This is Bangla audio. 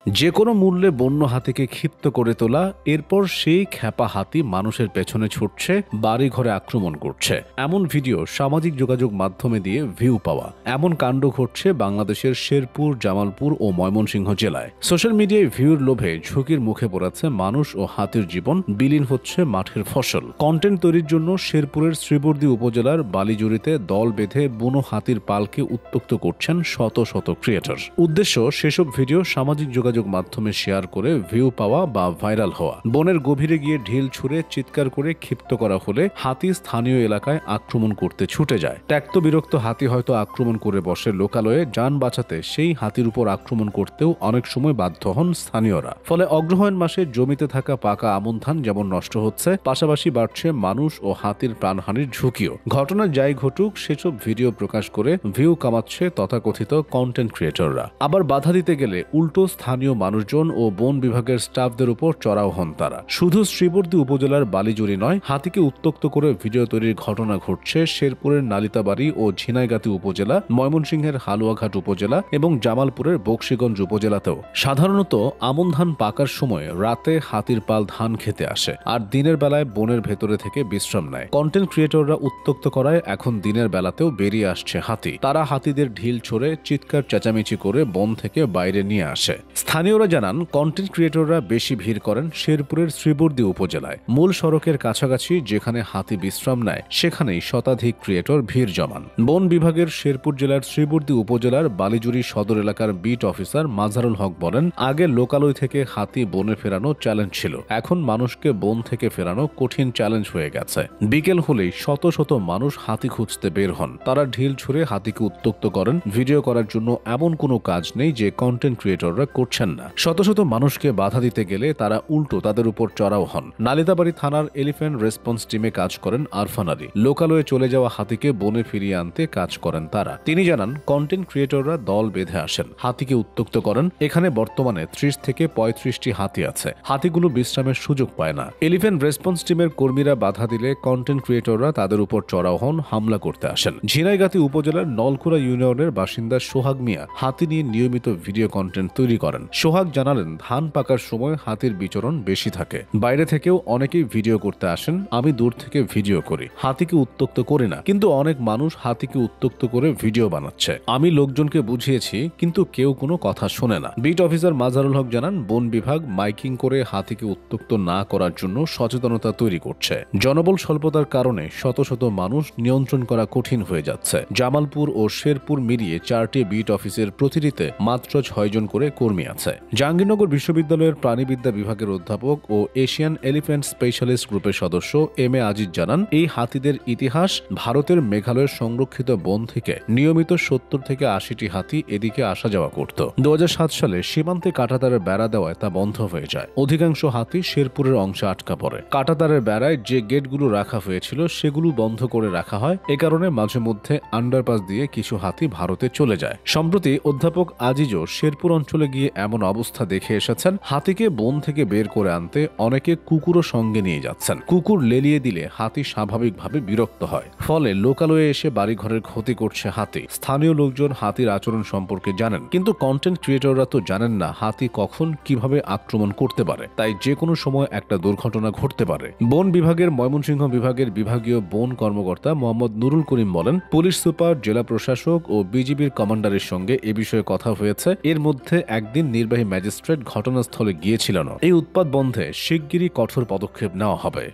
যে কোনো মূল্যে বন্য হাতিকে ক্ষিপ্ত করে তোলা, এরপর সেই খ্যাপা হাতি মানুষের পেছনে ছুটছে, বাড়ি ঘরে আক্রমণ করছে, এমন ভিডিও সামাজিক যোগাযোগ মাধ্যমে দিয়ে ভিউ পাওয়া। এমন কাণ্ড ঘটছে বাংলাদেশের শেরপুর, জামালপুর ও ময়মনসিংহ জেলায়। সোশ্যাল মিডিয়ায় ভিউর লোভে ঝুঁকির মুখে পড়েছে মানুষ ও হাতির জীবন, বিলীন হচ্ছে মাঠের ফসল। কন্টেন্ট তৈরির জন্য শেরপুরের শ্রীবর্দী উপজেলার বালিজুড়িতে দল বেঁধে বুনো হাতির পালকে উত্ত্যক্ত করছেন শত শত ক্রিয়েটর। উদ্দেশ্য সেসব ভিডিও সামাজিক যোগাযোগ মাধ্যমে শেয়ার করে ভিউ পাওয়া বা ভাইরাল হওয়া। বনের গভীরে গিয়ে ঢিল ছুঁড়ে চিৎকার করে ক্ষিপ্ত করা হলে হাতি স্থানীয় এলাকায় আক্রমণ করতে ছুটে যায়। ত্যক্ত বিরক্ত হাতি হয়তো আক্রমণ করে বসে লোকালয়ে, যান বাঁচাতে সেই হাতির উপর আক্রমণ করতেও অনেক সময় বাধ্য হন স্থানীয়রা। ফলে অগ্রহায়ণ মাসে জমিতে থাকা পাকা আমন ধান যেমন নষ্ট হচ্ছে, পাশাপাশি বাড়ছে মানুষ ও হাতির প্রাণহানির ঝুঁকিও। ঘটনা যাই ঘটুক, সেসব ভিডিও প্রকাশ করে ভিউ কামাচ্ছে তথাকথিত কন্টেন্ট ক্রিয়েটররা। আবার বাধা দিতে গেলে উল্টো স্থানীয় মানুষজন ও বন বিভাগের স্টাফদের উপর চড়াও হন তারা। শুধু শ্রীবর্দী উপজেলার বালিজুড়ি নয়, হাতিকে উত্ত্যক্ত করে ভিডিও তৈরির ঘটনা ঘটছে শেরপুরের নালিতাবাড়ী ও ঝিনাইগাতি উপজেলা, ময়মনসিংহের হালুয়াঘাট উপজেলা এবং জামালপুরের বকশীগঞ্জ উপজেলাতেও। সাধারণত আমন ধান পাকার সময় রাতে হাতির পাল ধান খেতে আসে, আর দিনের বেলায় বনের ভেতরে থেকে বিশ্রাম নেয়। কন্টেন্ট ক্রিয়েটররা উত্ত্যক্ত করায় এখন দিনের বেলাতেও বেরিয়ে আসছে হাতি। তারা হাতিদের ঢিল ছড়ে চিৎকার চেঁচামেচি করে বন থেকে বাইরে নিয়ে আসে। স্থানীয়রা জানান, কন্টেন্ট ক্রিয়েটররা বেশি ভিড় করেন শেরপুরের শ্রীবর্দী উপজেলায়। মূল সড়কের কাছাকাছি যেখানে হাতি বিশ্রাম নেয়, সেখানেই শতাধিক ক্রিয়েটর ভিড় জমান। বন বিভাগের শেরপুর জেলার শ্রীবর্দী উপজেলার বালিজুড়ি সদর এলাকার বিট অফিসার মাজারুল হক বলেন, আগে লোকালয় থেকে হাতি বনে ফেরানো চ্যালেঞ্জ ছিল, এখন মানুষকে বন থেকে ফেরানো কঠিন চ্যালেঞ্জ হয়ে গেছে। বিকেল হলেই শত শত মানুষ হাতি খুঁজতে বের হন। তারা ঢিল ছুঁড়ে হাতিকে উত্ত্যক্ত করেন। ভিডিও করার জন্য এমন কোনো কাজ নেই যে কন্টেন্ট ক্রিয়েটররা করছেন না। শত শত মানুষকে বাধা দিতে গেলে তারা উল্টো তাদের উপর চড়াও হন। নালিতাবাড়ী থানার এলিফ্যান্ট রেসপন্স টিমে কাজ করেন আরফান আলী। লোকালয়ে চলে যাওয়া হাতিকে বনে ফিরিয়ে আনতে কাজ করেন তারা। তিনি জানান, কন্টেন্ট ক্রিয়েটররা দল বেঁধে আসেন, হাতিকে উত্ত্যক্ত করেন। এখানে বর্তমানে 30 থেকে 35টি হাতি আছে। হাতিগুলো বিশ্রামের সুযোগ পায় না। এলিফ্যান্ট রেসপন্স টিমের কর্মীরা বাধা দিলে কন্টেন্ট ক্রিয়েটররা তাদের উপর চড়াও হন, হামলা করতে আসেন। ঝিনাইগাতি উপজেলার নলকুড়া ইউনিয়নের বাসিন্দা সোহাগ মিয়া হাতি নিয়ে নিয়মিত ভিডিও কন্টেন্ট তৈরি করেন। সোহাগ জানালেন, ধান পাকার সময় হাতির বিচরণ বেশি থাকে। বাইরে থেকেও অনেকেই ভিডিও করতে আসেন। আমি দূর থেকে ভিডিও করি, হাতিকে উত্ত্যক্ত করি না, কিন্তু অনেক মানুষ হাতিকে উত্ত্যক্ত করে ভিডিও বানাচ্ছে। আমি লোকজনকে বুঝিয়েছি, কিন্তু কেউ কোনো কথা শোনে না। বিট অফিসার মাজারুল হক জানান, বন বিভাগ মাইকিং করে হাতিকে উত্ত্যক্ত না করার জন্য সচেতনতা তৈরি করছে। জনবল স্বল্পতার কারণে শত শত মানুষ নিয়ন্ত্রণ করা কঠিন হয়ে যাচ্ছে। জামালপুর ও শেরপুর মিলিয়ে 4টি বিট অফিসের প্রতিটিতে মাত্র 6 জন করে কর্মী আছে। জাহাঙ্গীরনগর বিশ্ববিদ্যালয়ের প্রাণীবিদ্যা বিভাগের অধ্যাপক ও এশিয়ান এলিফ্যান্ট স্পেশালিস্ট গ্রুপের সদস্য এম এ আজিজ জানান, এই হাতিদের ইতিহাস, ভারতের মেঘালয়ের সংরক্ষিত বন থেকে নিয়মিত 70 থেকে 80টি হাতি এদিকে আসা যাওয়া করত। 2007 সালে সীমান্তে কাঁটাতারের বেড়া দেওয়ায় তা বন্ধ হয়ে যায়। অধিকাংশ হাতি শেরপুরের অংশে আটকা পড়ে। কাঁটাতারের বেড়ায় যে গেটগুলো রাখা হয়েছিল সেগুলো বন্ধ করে রাখা হয়। এ কারণে মাঝে মধ্যে আন্ডারপাস দিয়ে কিছু হাতি ভারতে চলে যায়। সম্প্রতি অধ্যাপক আজিজও শেরপুর অঞ্চলে গিয়ে এমন অবস্থা দেখে এসেছেন। হাতিকে বন থেকে বের করে আনতে অনেকে কুকুরও সঙ্গে নিয়ে যাচ্ছেন। কুকুর লেলিয়ে দিলে হাতি স্বাভাবিকভাবে বিরক্ত হয়। ফলে লোকালয়ে এসে বাড়িঘরের ক্ষতি করছে হাতি। স্থানীয় লোকজন হাতির আচরণ সম্পর্কে জানেন, কিন্তু কন্টেন্ট ক্রিয়েটররা তো জানেন না হাতি কখন কিভাবে আক্রমণ করতে পারে। তাই যে কোনো সময় একটা দুর্ঘটনা ঘটতে পারে। বন বিভাগের ময়মনসিংহ বিভাগের বিভাগীয় বন কর্মকর্তা মোহাম্মদ নুরুল করিম বলেন, পুলিশ সুপার, জেলা প্রশাসক ও বিজিবির কমান্ডারের সঙ্গে এ বিষয়ে কথা হয়েছে। এর মধ্যে একদিন নির্বাহী ম্যাজিস্ট্রেট ঘটনাস্থলে গিয়েছিলেন। এই উৎপাত বন্ধে শিগগিরই কঠোর পদক্ষেপ নেওয়া হবে।